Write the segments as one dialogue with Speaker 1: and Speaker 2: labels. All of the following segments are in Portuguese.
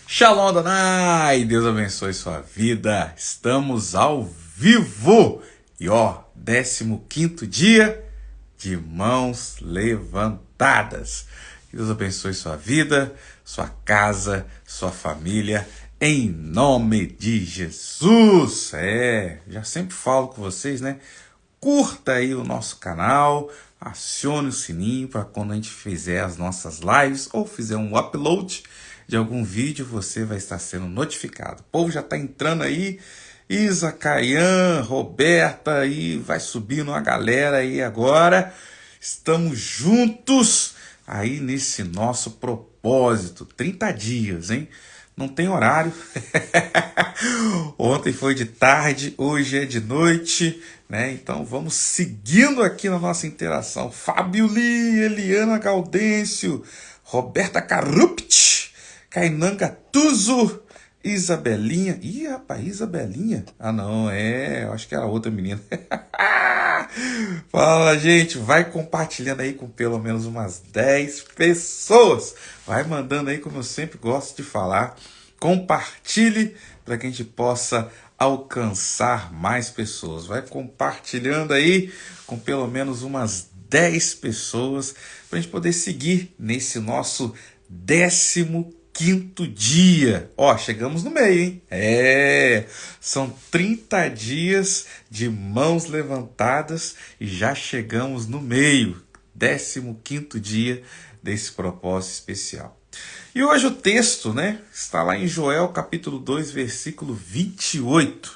Speaker 1: Shalom Adonai, Deus abençoe sua vida. Estamos ao vivo e 15º dia de mãos levantadas. Deus abençoe sua vida, sua casa, sua família, em nome de Jesus. Já sempre falo com vocês, né? Curta aí o nosso canal, acione o sininho para quando a gente fizer as nossas lives ou fizer um upload de algum vídeo, você vai estar sendo notificado. O povo já está entrando aí, Isa, Caian, Roberta, aí vai subindo a galera aí agora. Estamos juntos aí nesse nosso propósito, 30 dias, hein? Não tem horário. Ontem foi de tarde, hoje é de noite, né? Então vamos seguindo aqui na nossa interação. Fábio Lee, Eliana Gaudêncio, Roberta Carupt, Kainan Gattuso, Isabelinha. Ih, rapaz, Isabelinha? Ah, não, eu acho que era outra menina. Fala, gente, vai compartilhando aí com pelo menos umas 10 pessoas. Vai mandando aí, como eu sempre gosto de falar. Compartilhe para que a gente possa alcançar mais pessoas. Vai compartilhando aí com pelo menos umas 10 pessoas para a gente poder seguir nesse nosso 15º dia. Chegamos no meio, hein? São 30 dias de mãos levantadas e já chegamos no meio. 15º dia desse propósito especial. E hoje o texto, né, está lá em Joel capítulo 2, versículo 28.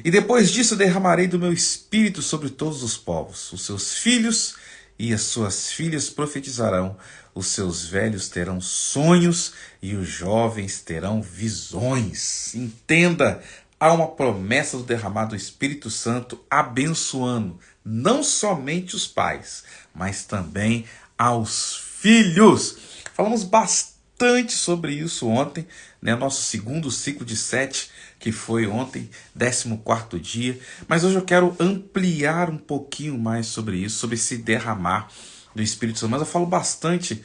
Speaker 1: E depois disso derramarei do meu espírito sobre todos os povos. Os seus filhos e as suas filhas profetizarão. Os seus velhos terão sonhos e os jovens terão visões. Entenda, há uma promessa do derramar do Espírito Santo abençoando não somente os pais, mas também aos filhos. Falamos bastante sobre isso ontem, né? Nosso segundo ciclo de 7, que foi ontem, 14º dia. Mas hoje eu quero ampliar um pouquinho mais sobre isso, sobre esse derramar do Espírito Santo. Mas eu falo bastante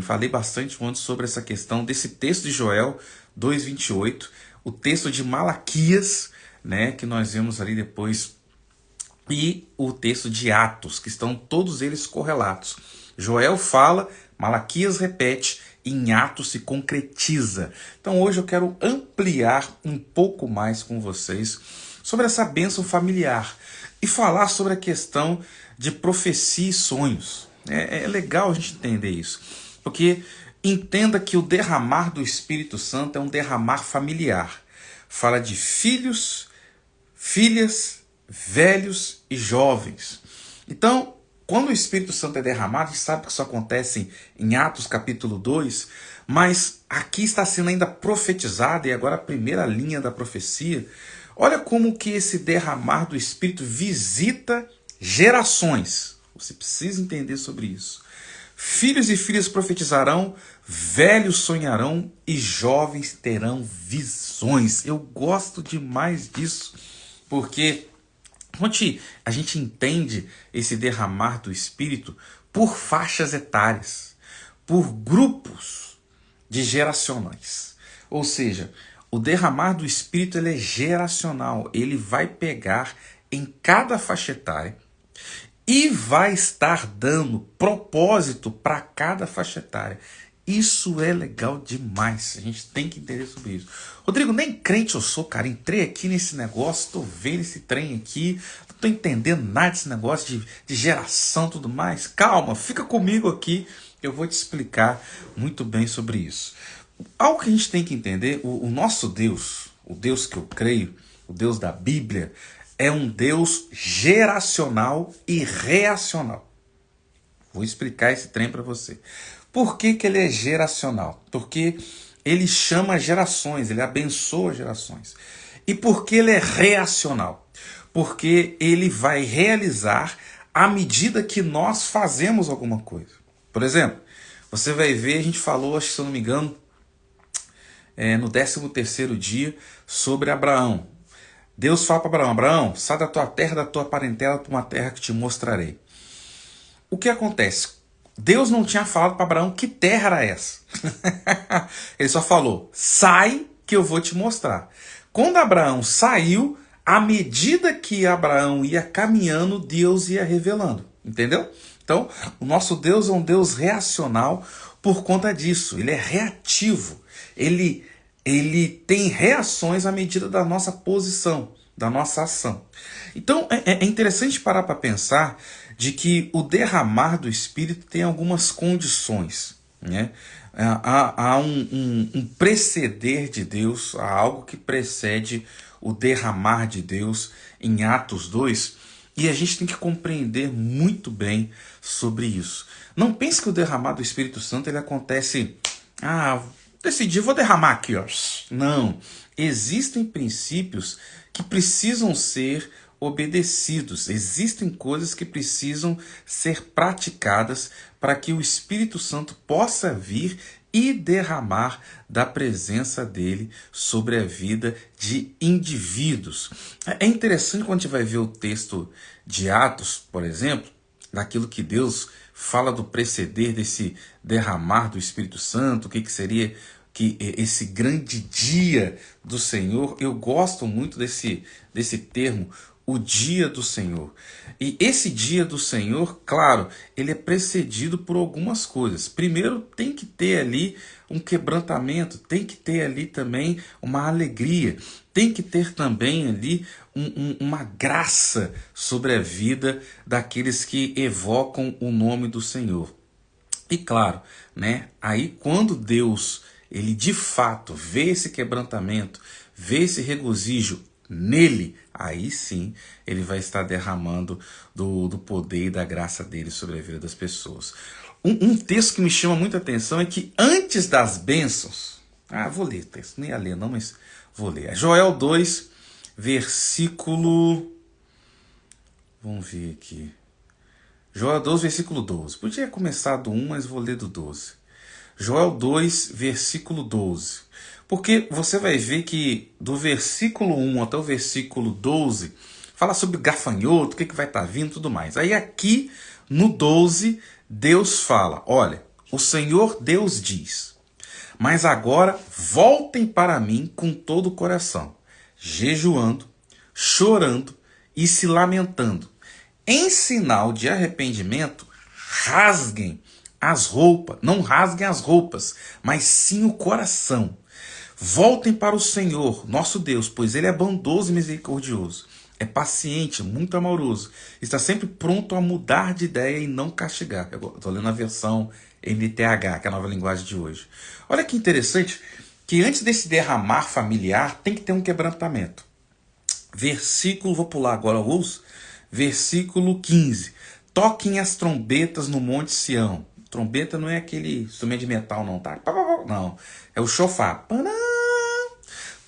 Speaker 1: falei bastante ontem sobre essa questão desse texto de Joel 2:28, o texto de Malaquias, né, que nós vemos ali depois, e o texto de Atos, que estão todos eles correlatos. Joel fala, Malaquias repete, em Atos se concretiza. Então hoje eu quero ampliar um pouco mais com vocês sobre essa bênção familiar e falar sobre a questão de profecia e sonhos. É legal a gente entender isso, porque entenda que o derramar do Espírito Santo é um derramar familiar. Fala de filhos, filhas, velhos e jovens. Então, quando o Espírito Santo é derramado, a gente sabe que isso acontece em Atos capítulo 2, mas aqui está sendo ainda profetizado, e agora a primeira linha da profecia. Olha como que esse derramar do Espírito visita gerações. Você precisa entender sobre isso. Filhos e filhas profetizarão, velhos sonharão e jovens terão visões. Eu gosto demais disso, porque a gente entende esse derramar do Espírito por faixas etárias, por grupos de geracionais. Ou seja, o derramar do Espírito ele é geracional, ele vai pegar em cada faixa etária e vai estar dando propósito para cada faixa etária. Isso é legal demais, a gente tem que entender sobre isso. Rodrigo, nem crente eu sou, cara, entrei aqui nesse negócio, tô vendo esse trem aqui, não tô entendendo nada desse negócio de geração e tudo mais. Calma, fica comigo aqui, eu vou te explicar muito bem sobre isso. Algo que a gente tem que entender, o nosso Deus, o Deus que eu creio, o Deus da Bíblia, é um Deus geracional e reacional. Vou explicar esse trem para você. Por que ele é geracional? Porque ele chama gerações, ele abençoa gerações. E por que ele é reacional? Porque ele vai realizar à medida que nós fazemos alguma coisa. Por exemplo, você vai ver, a gente falou, acho que se eu não me engano, no 13º dia, sobre Abraão. Deus fala para Abraão, Abraão, sai da tua terra, da tua parentela, para uma terra que te mostrarei. O que acontece? Deus não tinha falado para Abraão que terra era essa. Ele só falou, sai que eu vou te mostrar. Quando Abraão saiu, à medida que Abraão ia caminhando, Deus ia revelando. Entendeu? Então, o nosso Deus é um Deus reacional por conta disso. Ele é reativo. Ele tem reações à medida da nossa posição, da nossa ação. Então, é interessante parar para pensar de que o derramar do Espírito tem algumas condições, né? Há um preceder de Deus, há algo que precede o derramar de Deus em Atos 2, e a gente tem que compreender muito bem sobre isso. Não pense que o derramar do Espírito Santo ele acontece, decidi, vou derramar aqui, ó. Não, existem princípios que precisam ser obedecidos. Existem coisas que precisam ser praticadas para que o Espírito Santo possa vir e derramar da presença dele sobre a vida de indivíduos. É interessante quando a gente vai ver o texto de Atos, por exemplo, daquilo que Deus fala do preceder desse derramar do Espírito Santo, o que seria que esse grande dia do Senhor. Eu gosto muito desse termo, o dia do Senhor. E esse dia do Senhor, claro, ele é precedido por algumas coisas. Primeiro, tem que ter ali um quebrantamento, tem que ter ali também uma alegria, tem que ter também ali uma graça sobre a vida daqueles que evocam o nome do Senhor. E claro, né, aí quando Deus, ele de fato vê esse quebrantamento, vê esse regozijo nele, aí sim ele vai estar derramando do poder e da graça dele sobre a vida das pessoas. Um texto que me chama muita atenção é que antes das bênçãos, vou ler o texto, nem ia ler não, mas vou ler. É Joel 2, versículo, vamos ver aqui, Joel 2, versículo 12. Podia começar do 1, mas vou ler do 12. Joel 2, versículo 12. Porque você vai ver que do versículo 1 até o versículo 12, fala sobre gafanhoto, o que vai estar vindo e tudo mais. Aí aqui no 12, Deus fala, olha, o Senhor Deus diz, mas agora voltem para mim com todo o coração, jejuando, chorando e se lamentando. Em sinal de arrependimento, rasguem as roupas, não rasguem as roupas, mas sim o coração. Voltem para o Senhor, nosso Deus, pois Ele é bondoso e misericordioso. É paciente, muito amoroso. Está sempre pronto a mudar de ideia e não castigar. Eu estou lendo a versão NTH, que é a nova linguagem de hoje. Olha que interessante, que antes desse derramar familiar, tem que ter um quebrantamento. Versículo, vou pular agora alguns. Versículo 15. Toquem as trombetas no Monte Sião. Trombeta não é aquele instrumento de metal, não, tá? Não, é o chofar.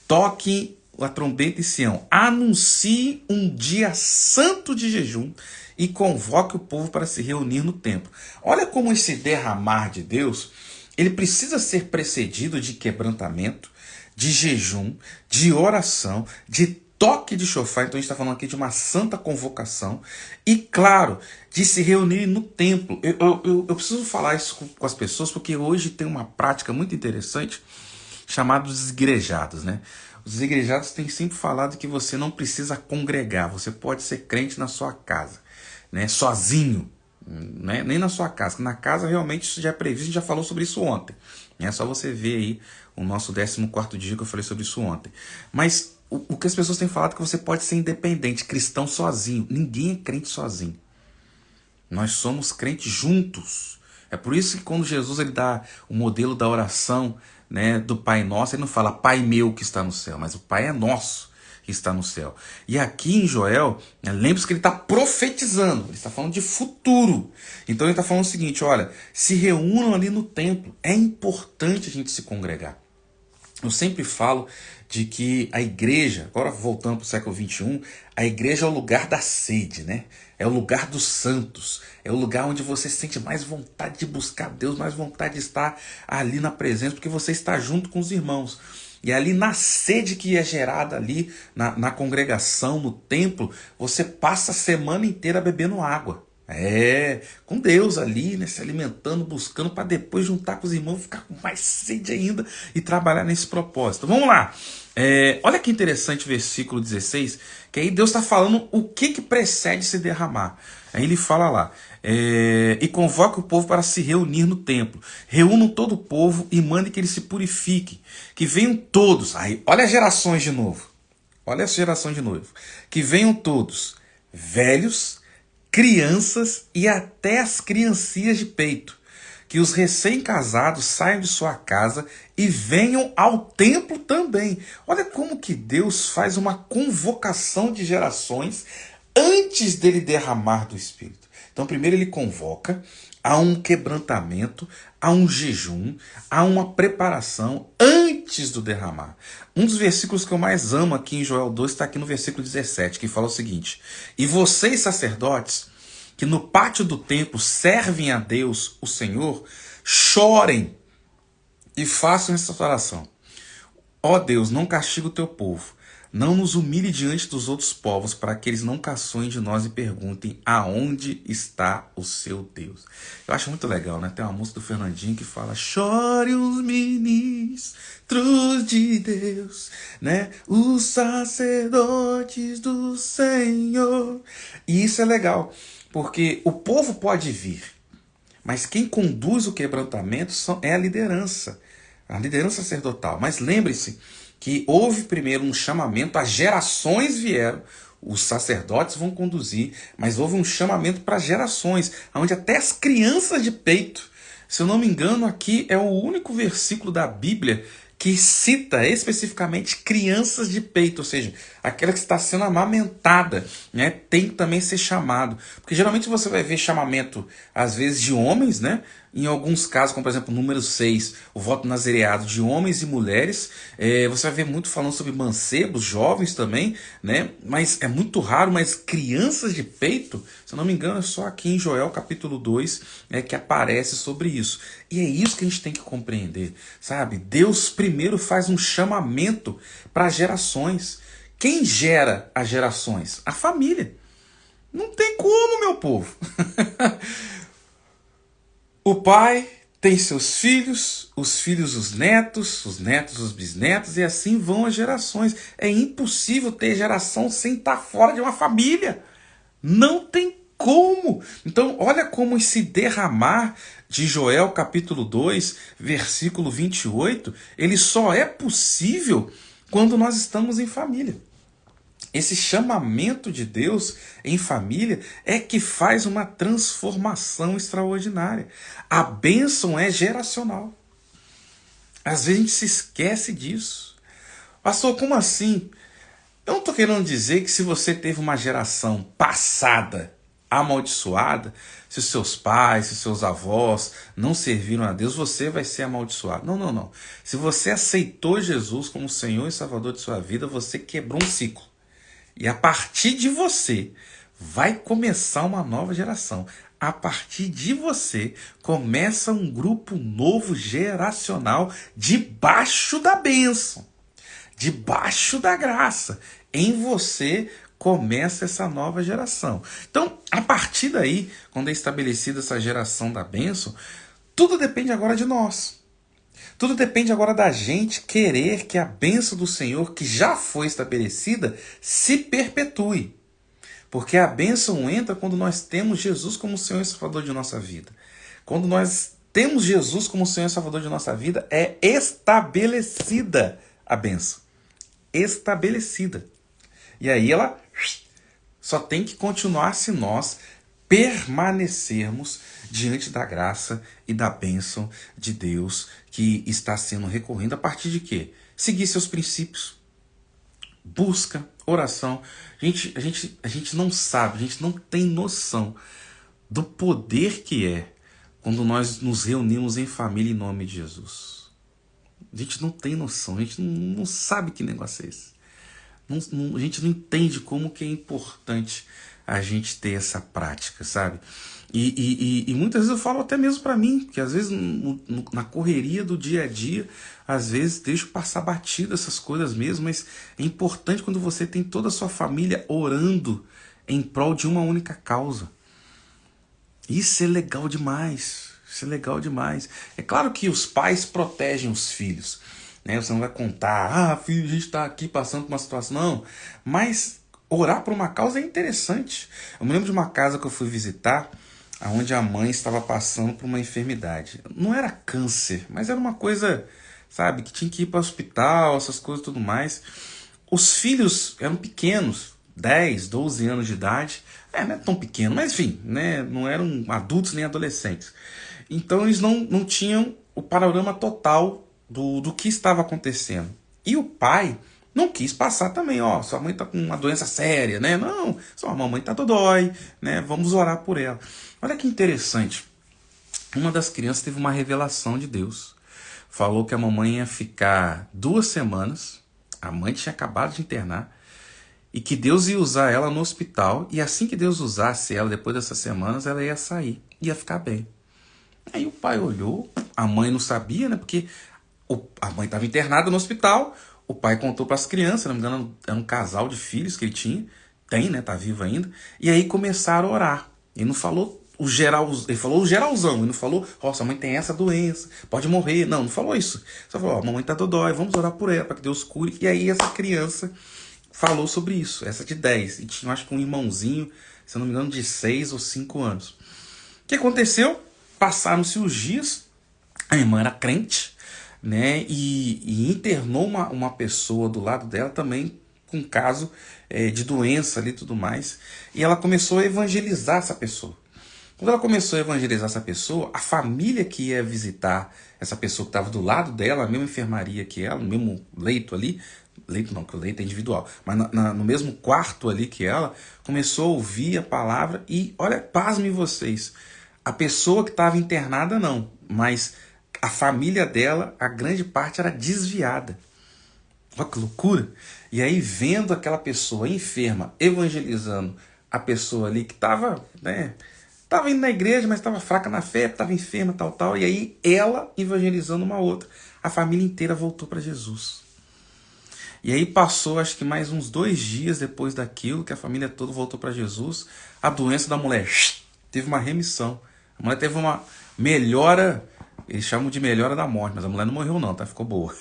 Speaker 1: Toquem a trombeta em Sião. Anuncie um dia santo de jejum e convoque o povo para se reunir no templo. Olha como esse derramar de Deus, ele precisa ser precedido de quebrantamento, de jejum, de oração, de toque de chofar. Então a gente está falando aqui de uma santa convocação e, claro, de se reunir no templo. Eu preciso falar isso com as pessoas porque hoje tem uma prática muito interessante chamada dos igrejados, né? Os igrejados têm sempre falado que você não precisa congregar, você pode ser crente na sua casa, né? Sozinho, né? Nem na sua casa, na casa realmente isso já é previsto, a gente já falou sobre isso ontem, é só você ver aí o nosso 14º dia que eu falei sobre isso ontem. Mas o que as pessoas têm falado é que você pode ser independente, cristão sozinho. Ninguém é crente sozinho. Nós somos crentes juntos. É por isso que quando Jesus ele dá o modelo da oração, né, do Pai Nosso, ele não fala Pai meu que está no céu, mas o Pai é nosso que está no céu. E aqui em Joel, lembre-se que ele está profetizando, ele está falando de futuro. Então ele está falando o seguinte, olha, se reúnam ali no templo, é importante a gente se congregar. Eu sempre falo de que a igreja, agora voltando para o século XXI, a igreja é o lugar da sede, né? É o lugar dos santos, é o lugar onde você sente mais vontade de buscar Deus, mais vontade de estar ali na presença, porque você está junto com os irmãos. E ali na sede que é gerada ali na congregação, no templo, você passa a semana inteira bebendo água. Com Deus ali, né, se alimentando, buscando para depois juntar com os irmãos, ficar com mais sede ainda e trabalhar nesse propósito. Vamos lá. Olha que interessante o versículo 16, que aí Deus está falando o que precede se derramar. Aí ele fala lá, e convoca o povo para se reunir no templo. Reúnam todo o povo e mande que eles se purifiquem, que venham todos. Aí, olha as gerações de novo. Olha essa geração de novo. Que venham todos, velhos, crianças e até as criancinhas de peito. Que os recém-casados saiam de sua casa e venham ao templo também. Olha como que Deus faz uma convocação de gerações antes dele derramar do Espírito. Então, primeiro ele convoca, há um quebrantamento, há um jejum, há uma preparação antes do derramar. Um dos versículos que eu mais amo aqui em Joel 2 está aqui no versículo 17, que fala o seguinte: e vocês, sacerdotes, que no pátio do templo servem a Deus, o Senhor, chorem e façam essa oração. Ó Deus, não castiga o teu povo, não nos humilhe diante dos outros povos, para que eles não caçoem de nós e perguntem aonde está o seu Deus. Eu acho muito legal, né? Tem uma música do Fernandinho que fala: chore os ministros de Deus, né? Os sacerdotes do Senhor. E isso é legal, porque o povo pode vir, mas quem conduz o quebrantamento é a liderança sacerdotal. Mas lembre-se que houve primeiro um chamamento, as gerações vieram, os sacerdotes vão conduzir, mas houve um chamamento para gerações, onde até as crianças de peito, se eu não me engano, aqui é o único versículo da Bíblia que cita especificamente crianças de peito, ou seja, aquela que está sendo amamentada, né, tem que também ser chamado. Porque geralmente você vai ver chamamento, às vezes, de homens, né? Em alguns casos, como por exemplo, número 6, o voto nazereado de homens e mulheres. Você vai ver muito falando sobre mancebos, jovens também, né? Mas é muito raro, mas crianças de peito, se eu não me engano, é só aqui em Joel capítulo 2 que aparece sobre isso. E é isso que a gente tem que compreender, sabe? Deus primeiro faz um chamamento para gerações. Quem gera as gerações? A família. Não tem como, meu povo. O pai tem seus filhos, os filhos os netos os bisnetos, e assim vão as gerações. É impossível ter geração sem estar fora de uma família. Não tem como. Então, olha como esse derramar de Joel capítulo 2, versículo 28, ele só é possível quando nós estamos em família. Esse chamamento de Deus em família é que faz uma transformação extraordinária. A bênção é geracional. Às vezes a gente se esquece disso. Pastor, como assim? Eu não estou querendo dizer que se você teve uma geração passada, amaldiçoada, se os seus pais, se os seus avós não serviram a Deus, você vai ser amaldiçoado. Não, não, não. Se você aceitou Jesus como Senhor e Salvador de sua vida, você quebrou um ciclo. E a partir de você vai começar uma nova geração. A partir de você começa um grupo novo geracional debaixo da bênção, debaixo da graça. Em você começa essa nova geração. Então, a partir daí, quando é estabelecida essa geração da bênção, tudo depende agora de nós. Tudo depende agora da gente querer que a bênção do Senhor, que já foi estabelecida, se perpetue. Porque a bênção entra quando nós temos Jesus como Senhor e Salvador de nossa vida. Quando nós temos Jesus como Senhor e Salvador de nossa vida, é estabelecida a bênção. Estabelecida. E aí ela só tem que continuar se nós permanecermos diante da graça e da bênção de Deus que está sendo recorrendo a partir de quê? Seguir seus princípios. Busca, oração. A gente não sabe, a gente não tem noção do poder que é quando nós nos reunimos em família em nome de Jesus. A gente não tem noção, a gente não sabe que negócio é esse. A gente não entende como que é importante a gente ter essa prática, sabe? E muitas vezes eu falo até mesmo para mim, que às vezes na correria do dia a dia, às vezes deixo passar batido essas coisas mesmo, mas é importante quando você tem toda a sua família orando em prol de uma única causa. Isso é legal demais. Isso é legal demais. É claro que os pais protegem os filhos, né? Você não vai contar, filho, a gente está aqui passando por uma situação. Não. Mas orar por uma causa é interessante. Eu me lembro de uma casa que eu fui visitar, onde a mãe estava passando por uma enfermidade. Não era câncer, mas era uma coisa, sabe, que tinha que ir para o hospital, essas coisas e tudo mais. Os filhos eram pequenos, 10, 12 anos de idade. Não é tão pequeno, mas enfim, né, não eram adultos nem adolescentes. Então eles não tinham o panorama total do que estava acontecendo. E o pai não quis passar também, sua mãe está com uma doença séria, né? Não, sua mamãe está dodói, né? Vamos orar por ela. Olha que interessante. Uma das crianças teve uma revelação de Deus. Falou que a mamãe ia ficar 2 semanas, a mãe tinha acabado de internar, e que Deus ia usar ela no hospital, e assim que Deus usasse ela, depois dessas semanas, ela ia sair, ia ficar bem. Aí o pai olhou, a mãe não sabia, né? Porque a mãe estava internada no hospital, o pai contou para as crianças, não me engano, era um casal de filhos que ele tinha, tem, né? Tá vivo ainda. E aí começaram a orar. Ele não falou o geral, ele falou o geralzão, ele não falou, sua mãe tem essa doença, pode morrer. Não falou isso. Só falou, mamãe tá dodói, vamos orar por ela, para que Deus cure. E aí essa criança falou sobre isso, essa de 10. E tinha, acho que um irmãozinho, se eu não me engano, de 6 ou 5 anos. O que aconteceu? Passaram-se os dias, a irmã era crente, né? E internou uma pessoa do lado dela também com caso de doença ali e tudo mais. E ela começou a evangelizar essa pessoa. Quando ela começou a evangelizar essa pessoa, a família que ia visitar essa pessoa que estava do lado dela, a mesma enfermaria que ela, no mesmo leito ali, leito não, que o leito é individual, mas no mesmo quarto ali que ela, começou a ouvir a palavra e, olha, pasmem vocês, a pessoa que estava internada não, mas a família dela, a grande parte era desviada. Olha que loucura! E aí, vendo aquela pessoa enferma evangelizando a pessoa ali que estava, né, estava indo na igreja, mas estava fraca na fé, estava enferma, tal, e aí ela evangelizando uma outra, a família inteira voltou para Jesus. E aí passou, acho que mais uns 2 dias depois daquilo, que a família toda voltou para Jesus, a doença da mulher teve uma remissão. A mulher teve uma melhora, eles chamam de melhora da morte, mas a mulher não morreu não, tá? Ficou boa.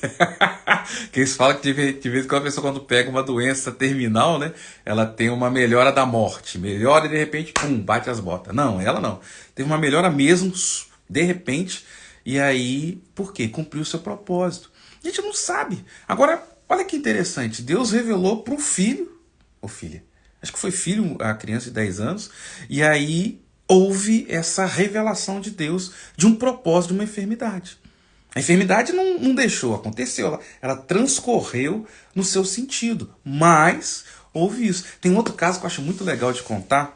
Speaker 1: Que eles falam que de vez em quando a pessoa, quando pega uma doença terminal, né, ela tem uma melhora da morte. Melhora e de repente, pum, bate as botas. Não, ela não. Teve uma melhora mesmo, de repente, e aí, por quê? Cumpriu o seu propósito. A gente não sabe. Agora, olha que interessante, Deus revelou para o filho, ou filha, acho que foi filho, a criança de 10 anos, e aí houve essa revelação de Deus de um propósito de uma enfermidade. A enfermidade não deixou, aconteceu, ela transcorreu no seu sentido, mas houve isso. Tem outro caso que eu acho muito legal de contar,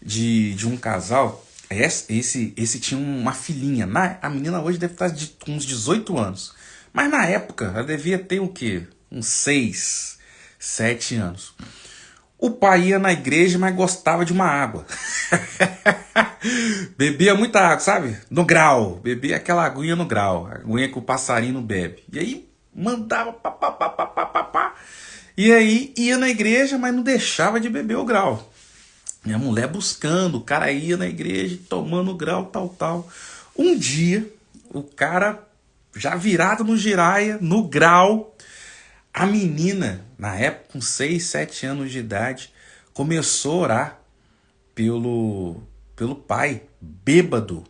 Speaker 1: de um casal, esse tinha uma filhinha, a menina hoje deve estar com uns 18 anos, mas na época ela devia ter o quê? Uns 6, 7 anos. O pai ia na igreja, mas gostava de uma água. Bebia muita água, sabe? No grau. Bebia aquela aguinha no grau. A aguinha que o passarinho não bebe. E aí mandava pá. E aí ia na igreja, mas não deixava de beber o grau. Minha mulher buscando, o cara ia na igreja tomando o grau, tal. Um dia, o cara já virado no giraia, no grau, a menina, na época com 6, 7 anos de idade, começou a orar pelo pai, bêbado.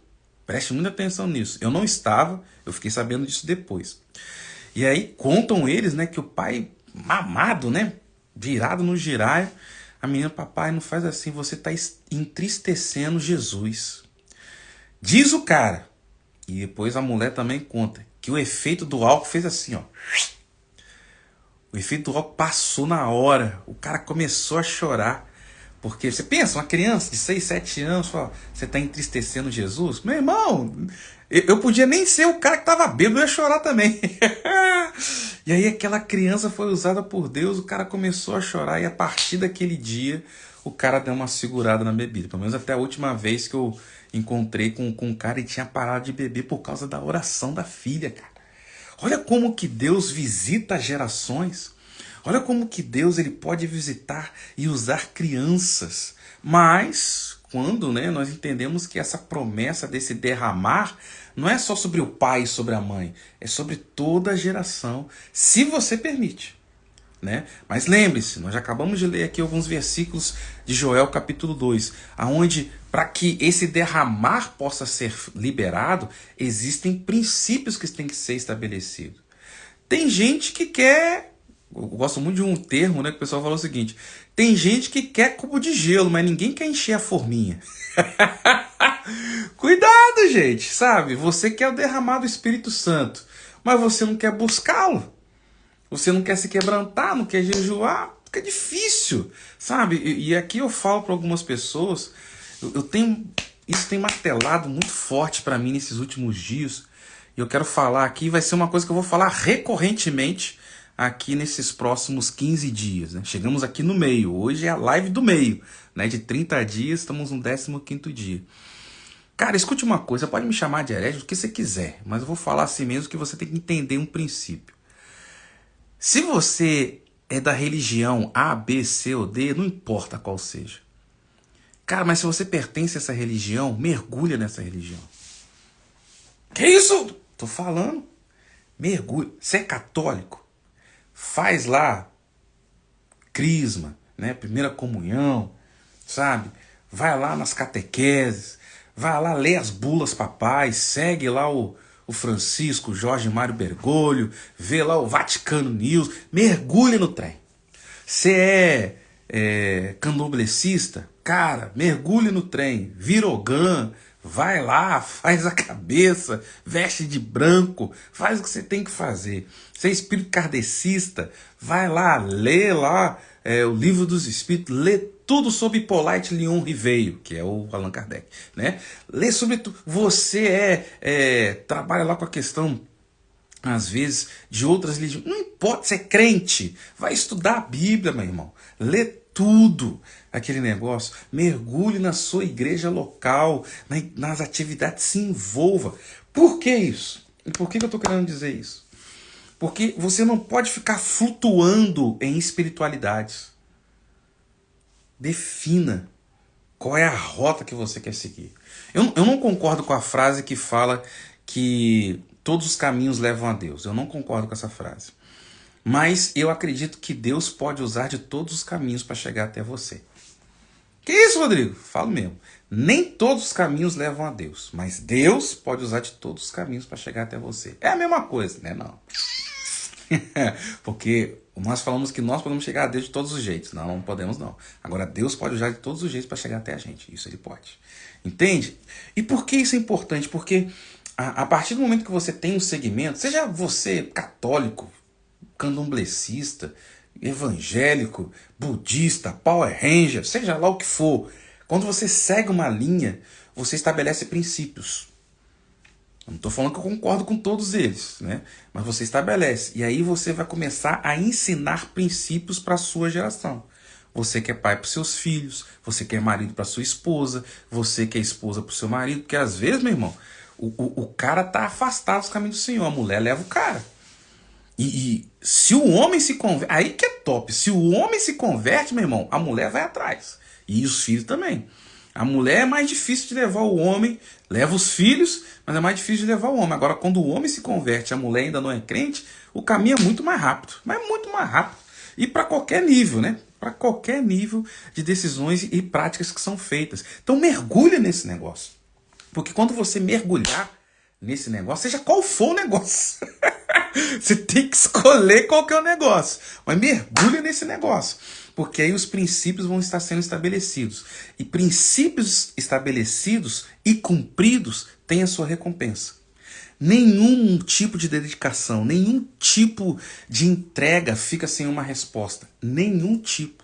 Speaker 1: Preste muita atenção nisso. Eu não estava, eu fiquei sabendo disso depois. E aí contam eles, né, que o pai mamado, né, virado no giraia, a menina, papai, não faz assim, você está entristecendo Jesus. Diz o cara, e depois a mulher também conta, que o efeito do álcool fez assim, ó. O efeito do álcool passou na hora. O cara começou a chorar. Porque você pensa, uma criança de 6, 7 anos, fala, você está entristecendo Jesus? Meu irmão, eu podia nem ser o cara que estava bêbado, eu ia chorar também. E aí aquela criança foi usada por Deus, o cara começou a chorar e a partir daquele dia o cara deu uma segurada na bebida. Pelo menos até a última vez que eu encontrei com um cara e tinha parado de beber por causa da oração da filha, cara. Olha como que Deus visita gerações. Olha como que Deus ele pode visitar e usar crianças, mas quando, né, nós entendemos que essa promessa desse derramar não é só sobre o pai e sobre a mãe, é sobre toda a geração, se você permite. Né? Mas lembre-se, nós já acabamos de ler aqui alguns versículos de Joel capítulo 2, aonde para que esse derramar possa ser liberado, existem princípios que têm que ser estabelecidos. Tem gente que quer, eu gosto muito de um termo, né, que o pessoal falou o seguinte, tem gente que quer cubo de gelo, mas ninguém quer encher a forminha. Cuidado, gente, sabe? Você quer o derramar do Espírito Santo, mas você não quer buscá-lo. Você não quer se quebrantar, não quer jejuar, fica difícil, sabe? E aqui eu falo para algumas pessoas, isso tem martelado muito forte para mim nesses últimos dias, e eu quero falar aqui, vai ser uma coisa que eu vou falar recorrentemente aqui nesses próximos 15 dias. Né? Chegamos aqui no meio, hoje é a live do meio, né? De 30 dias, estamos no 15º dia. Cara, escute uma coisa, pode me chamar de herege o que você quiser, mas eu vou falar assim mesmo que você tem que entender um princípio. Se você é da religião A, B, C ou D, não importa qual seja. Cara, mas se você pertence a essa religião, mergulha nessa religião. Que isso? Tô falando. Mergulha. Você é católico? Faz lá crisma, né? Primeira comunhão, sabe? Vai lá nas catequeses, vai lá ler as bulas papais, segue lá o Francisco Jorge Mário Bergoglio, vê lá o Vaticano News, mergulha no trem. Você é candomblessista? Cara, mergulha no trem, vira ogã, vai lá, faz a cabeça, veste de branco, faz o que você tem que fazer. Você é espírito kardecista? Vai lá, lê lá o Livro dos Espíritos, lê tudo sobre Hippolyte Léon Riveiro, que é o Allan Kardec, né? Lê sobre tudo. Você trabalha lá com a questão, às vezes, de outras religiões. Não importa, você é crente. Vai estudar a Bíblia, meu irmão. Lê tudo aquele negócio. Mergulhe na sua igreja local, nas atividades, se envolva. Por que isso? E por que eu estou querendo dizer isso? Porque você não pode ficar flutuando em espiritualidades. Defina qual é a rota que você quer seguir. Eu não concordo com a frase que fala que todos os caminhos levam a Deus. Eu não concordo com essa frase. Mas eu acredito que Deus pode usar de todos os caminhos para chegar até você. Que isso, Rodrigo? Falo mesmo. Nem todos os caminhos levam a Deus, mas Deus pode usar de todos os caminhos para chegar até você. É a mesma coisa, né? Não. Porque nós falamos que nós podemos chegar a Deus de todos os jeitos. Não, não podemos não. Agora Deus pode usar de todos os jeitos para chegar até a gente. Isso ele pode. Entende? E por que isso é importante? Porque a partir do momento que você tem um segmento, seja você católico, candomblessista, evangélico, budista, Power Ranger, seja lá o que for, quando você segue uma linha, você estabelece princípios. Eu não estou falando que eu concordo com todos eles, né? Mas você estabelece. E aí você vai começar a ensinar princípios para a sua geração. Você que é pai para os seus filhos, você que é marido para sua esposa, você que é esposa para o seu marido, porque às vezes, meu irmão, o cara tá afastado dos caminhos do Senhor, a mulher leva o cara. E se o homem se converte, aí que é top, se o homem se converte, meu irmão, a mulher vai atrás. E os filhos também. A mulher é mais difícil de levar o homem, leva os filhos, mas é mais difícil de levar o homem. Agora, quando o homem se converte, a mulher ainda não é crente, o caminho é muito mais rápido, mas muito mais rápido. E para qualquer nível, né? Para qualquer nível de decisões e práticas que são feitas. Então mergulha nesse negócio. Porque quando você mergulhar nesse negócio, seja qual for o negócio, você tem que escolher qual que é o negócio. Mas mergulha nesse negócio. Porque aí os princípios vão estar sendo estabelecidos. E princípios estabelecidos e cumpridos têm a sua recompensa. Nenhum tipo de dedicação, nenhum tipo de entrega fica sem uma resposta. Nenhum tipo.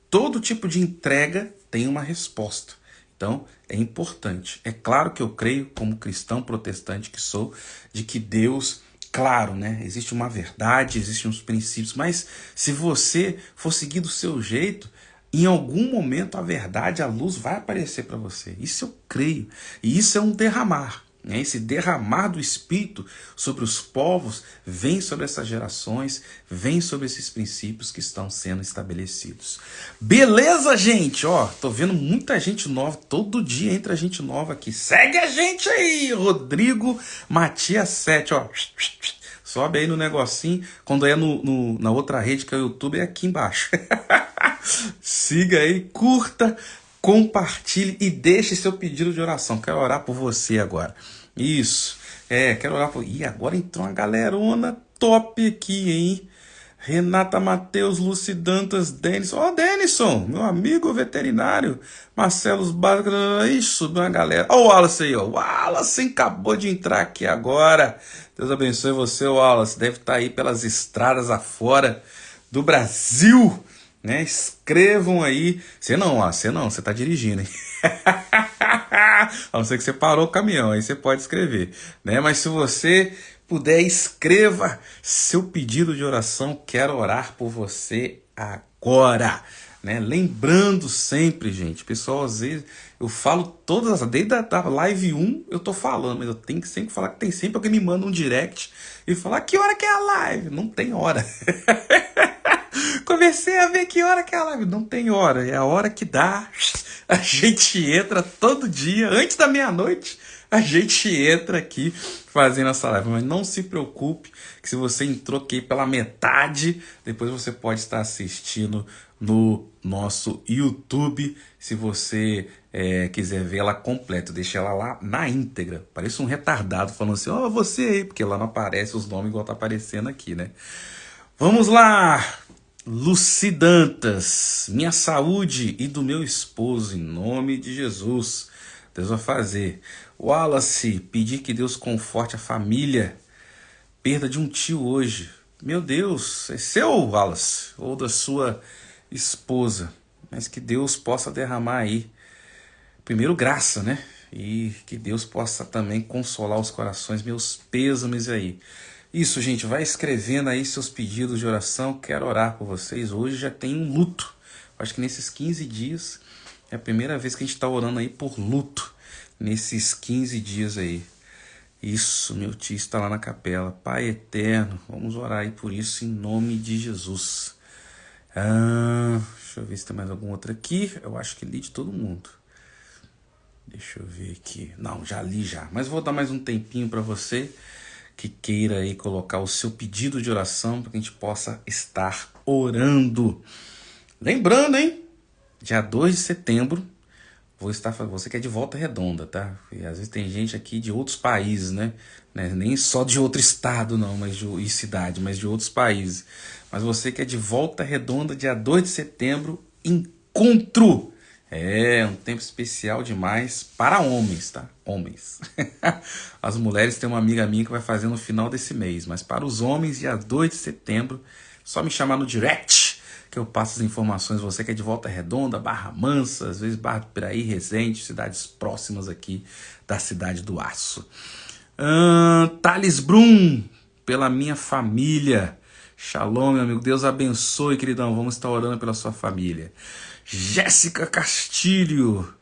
Speaker 1: Todo tipo de entrega tem uma resposta. Então, é importante. É claro que eu creio, como cristão protestante que sou, de que Deus... Claro, né? Existe uma verdade, existem uns princípios, mas se você for seguir do seu jeito, em algum momento a verdade, a luz vai aparecer para você. Isso eu creio. E isso é um derramar. né? Esse derramar do Espírito sobre os povos vem sobre essas gerações, vem sobre esses princípios que estão sendo estabelecidos. Beleza, gente? Ó, tô vendo muita gente nova, todo dia entra gente nova aqui. Segue a gente aí, Rodrigo Matias 7, ó. Sobe aí no negocinho, quando é na outra rede que é o YouTube, é aqui embaixo. Siga aí, curta, compartilhe e deixe seu pedido de oração. Quero orar por você agora. Isso. Quero orar por... Ih, agora entrou uma galerona top aqui, hein? Renata Mateus, Luci Dantas, Denison. Ó, Denison, meu amigo veterinário. Marcelo Básico. Isso, uma galera. Ó o Wallace aí, ó. O Wallace acabou de entrar aqui agora. Deus abençoe você, Wallace. Deve estar aí pelas estradas afora do Brasil, né? Escrevam aí. Você não, você tá dirigindo, hein? A não ser que você parou o caminhão, aí você pode escrever, né? Mas se você puder, escreva seu pedido de oração. Quero orar por você agora, né? Lembrando sempre, gente, pessoal, às vezes eu falo todas, desde a live 1 eu tô falando, mas eu tenho que sempre falar que tem sempre alguém me manda um direct e falar que hora que é a live. Não tem hora. Comecei a ver que hora que é a live. Não tem hora, é a hora que dá. A gente entra todo dia, antes da meia-noite, a gente entra aqui fazendo essa live. Mas não se preocupe, que se você entrou aqui pela metade, depois você pode estar assistindo no nosso YouTube, se você quiser ver ela completa. Deixa ela lá na íntegra. Parece um retardado falando assim, ó, você aí, porque lá não aparece os nomes igual tá aparecendo aqui, né? Vamos lá! Luci Dantas, minha saúde e do meu esposo, em nome de Jesus. Deus vai fazer. Wallace, pedir que Deus conforte a família. Perda de um tio hoje. Meu Deus, é seu, Wallace, ou da sua esposa. Mas que Deus possa derramar aí, primeiro, graça, né? E que Deus possa também consolar os corações, meus pêsames aí. Isso, gente, vai escrevendo aí seus pedidos de oração. Quero orar por vocês. Hoje já tem um luto. Acho que nesses 15 dias é a primeira vez que a gente está orando aí por luto. Nesses 15 dias aí. Isso, meu tio está lá na capela. Pai eterno, vamos orar aí por isso em nome de Jesus. Deixa eu ver se tem mais algum outro aqui. Eu acho que li de todo mundo. Deixa eu ver aqui. Não, já li já. Mas vou dar mais um tempinho para você que queira aí colocar o seu pedido de oração para que a gente possa estar orando. Lembrando, hein? Dia 2 de setembro, você que é de Volta Redonda, tá? E às vezes tem gente aqui de outros países, né? Nem só de outro estado, não, e cidade, mas de outros países. Mas você que é de Volta Redonda, dia 2 de setembro, encontro. Um tempo especial demais para homens, tá? Homens. As mulheres tem uma amiga minha que vai fazer no final desse mês, mas para os homens, dia 2 de setembro, só me chamar no direct, que eu passo as informações. Você que é de Volta Redonda, Barra Mansa, às vezes Barra do Piraí, Resende, cidades próximas aqui da Cidade do Aço. Thales Brum, pela minha família. Shalom, meu amigo. Deus abençoe, queridão. Vamos estar orando pela sua família. Jéssica Castilho,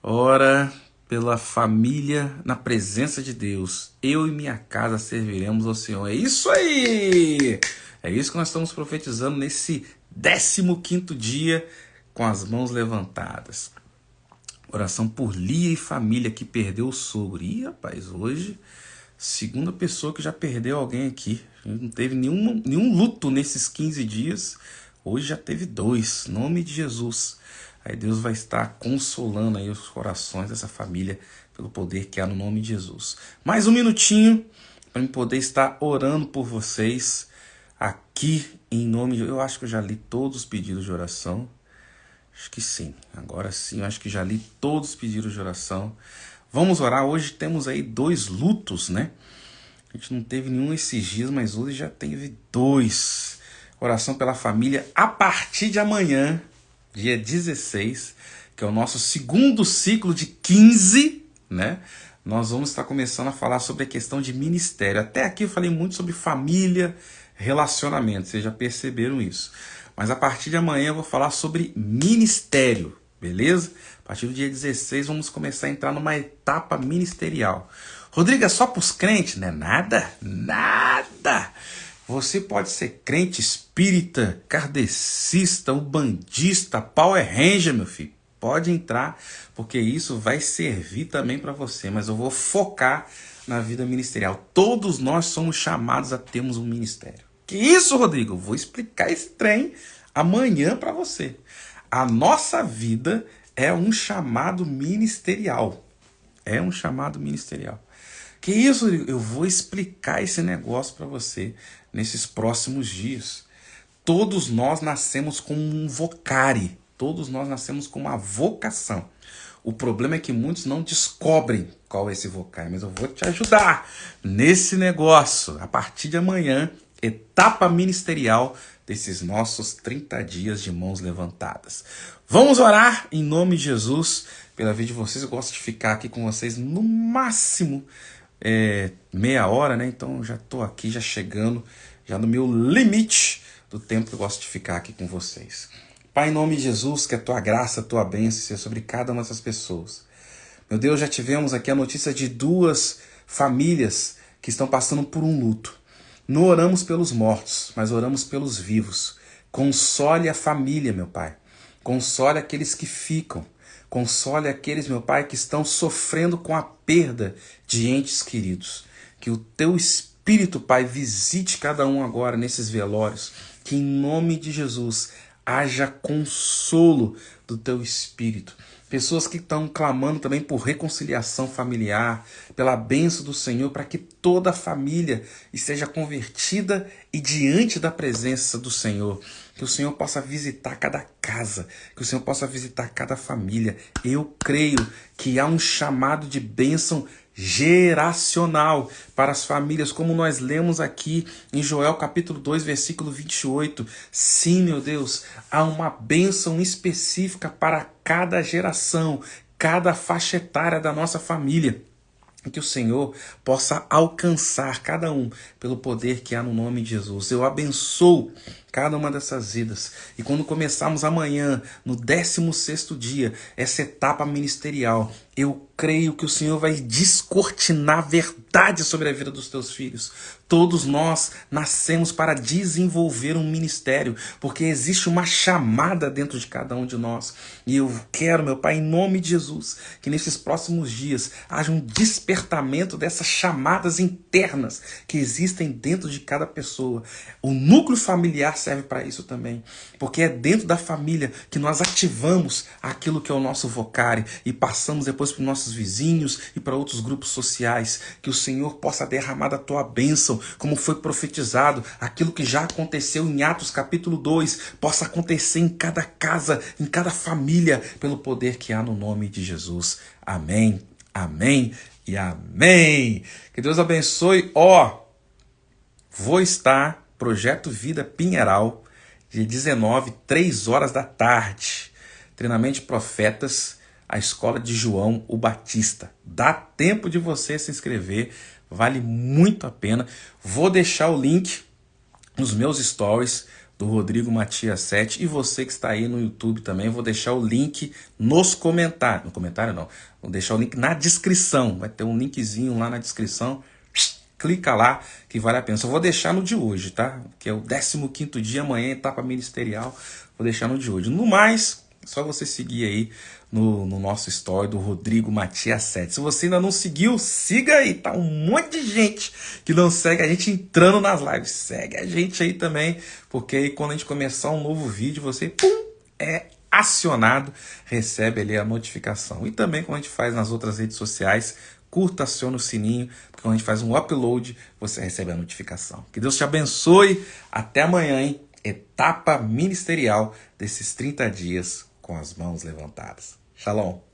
Speaker 1: ora pela família na presença de Deus. Eu e minha casa serviremos ao Senhor. É isso aí! É isso que nós estamos profetizando nesse 15º dia com as mãos levantadas. Oração por Lia e família que perdeu o sogro. Ih, rapaz, hoje, segunda pessoa que já perdeu alguém aqui. Não teve nenhum luto nesses 15 dias. Hoje já teve 2, em nome de Jesus. Aí Deus vai estar consolando aí os corações dessa família pelo poder que há no nome de Jesus. Mais um minutinho para eu poder estar orando por vocês aqui em nome de... Eu acho que eu já li todos os pedidos de oração. Acho que sim. Agora sim, eu acho que já li todos os pedidos de oração. Vamos orar. Hoje temos aí 2 lutos, né? A gente não teve nenhum esses dias, mas hoje já teve 2. Oração pela família a partir de amanhã, dia 16, que é o nosso segundo ciclo de 15, né? Nós vamos estar começando a falar sobre a questão de ministério. Até aqui eu falei muito sobre família, relacionamento, vocês já perceberam isso. Mas a partir de amanhã eu vou falar sobre ministério, beleza? A partir do dia 16 vamos começar a entrar numa etapa ministerial. Rodrigo, é só para os crentes? Não é nada, nada. Você pode ser crente espírita, kardecista, umbandista, Power Ranger, meu filho. Pode entrar, porque isso vai servir também para você. Mas eu vou focar na vida ministerial. Todos nós somos chamados a termos um ministério. Que isso, Rodrigo? Eu vou explicar esse trem amanhã para você. A nossa vida é um chamado ministerial. É um chamado ministerial. Que isso, Rodrigo? Eu vou explicar esse negócio para você nesses próximos dias. Todos nós nascemos com um vocare. Todos nós nascemos com uma vocação. O problema é que muitos não descobrem qual é esse vocare, mas eu vou te ajudar nesse negócio. A partir de amanhã, etapa ministerial desses nossos 30 dias de mãos levantadas. Vamos orar em nome de Jesus pela vida de vocês. Eu gosto de ficar aqui com vocês no máximo meia hora, né? Então já estou aqui, já chegando, já no meu limite do tempo que eu gosto de ficar aqui com vocês. Pai, em nome de Jesus, que a tua graça, a tua bênção seja sobre cada uma dessas pessoas. Meu Deus, já tivemos aqui a notícia de 2 famílias que estão passando por um luto. Não oramos pelos mortos, mas oramos pelos vivos. Console a família, meu Pai. Console aqueles que ficam. Console aqueles, meu Pai, que estão sofrendo com a perda de entes queridos. Que o teu Espírito, Pai, visite cada um agora nesses velórios. Que em nome de Jesus haja consolo do teu Espírito. Pessoas que estão clamando também por reconciliação familiar, pela bênção do Senhor, para que toda a família esteja convertida e diante da presença do Senhor. Que o Senhor possa visitar cada casa, que o Senhor possa visitar cada família. Eu creio que há um chamado de bênção geracional para as famílias, como nós lemos aqui em Joel capítulo 2, versículo 28. Sim, meu Deus, há uma bênção específica para cada geração, cada faixa etária da nossa família. Que o Senhor possa alcançar cada um pelo poder que há no nome de Jesus. Eu abençoo cada uma dessas vidas. E quando começarmos amanhã, no 16º dia, essa etapa ministerial, eu creio que o Senhor vai descortinar a verdade sobre a vida dos teus filhos. Todos nós nascemos para desenvolver um ministério, porque existe uma chamada dentro de cada um de nós. E eu quero, meu Pai, em nome de Jesus, que nesses próximos dias haja um despertamento dessas chamadas internas que existem dentro de cada pessoa. O núcleo familiar serve para isso também, porque é dentro da família que nós ativamos aquilo que é o nosso vocare e passamos depois para os nossos vizinhos e para outros grupos sociais. Que o Senhor possa derramar da tua bênção, como foi profetizado, aquilo que já aconteceu em Atos capítulo 2, possa acontecer em cada casa, em cada família, pelo poder que há no nome de Jesus. Amém, amém e amém. Que Deus abençoe. Vou estar Projeto Vida Pinheiral, dia 19, 3 horas da tarde. Treinamento de profetas, a escola de João o Batista. Dá tempo de você se inscrever, vale muito a pena. Vou deixar o link nos meus stories do Rodrigo Matias 7 e você que está aí no YouTube também, vou deixar o link nos comentários. No comentário não, vou deixar o link na descrição. Vai ter um linkzinho lá na descrição. Clica lá que vale a pena. Só vou deixar no de hoje, tá? Que é o 15º dia, amanhã, etapa ministerial. Vou deixar no de hoje. No mais, é só você seguir aí no nosso story do Rodrigo Matias 7. Se você ainda não seguiu, siga aí. Tá um monte de gente que não segue a gente entrando nas lives. Segue a gente aí também, porque aí quando a gente começar um novo vídeo, você é acionado, recebe ali a notificação. E também quando a gente faz nas outras redes sociais, curta, aciona o sininho, porque quando a gente faz um upload, você recebe a notificação. Que Deus te abençoe. Até amanhã, hein? Etapa ministerial desses 30 dias com as mãos levantadas. Shalom.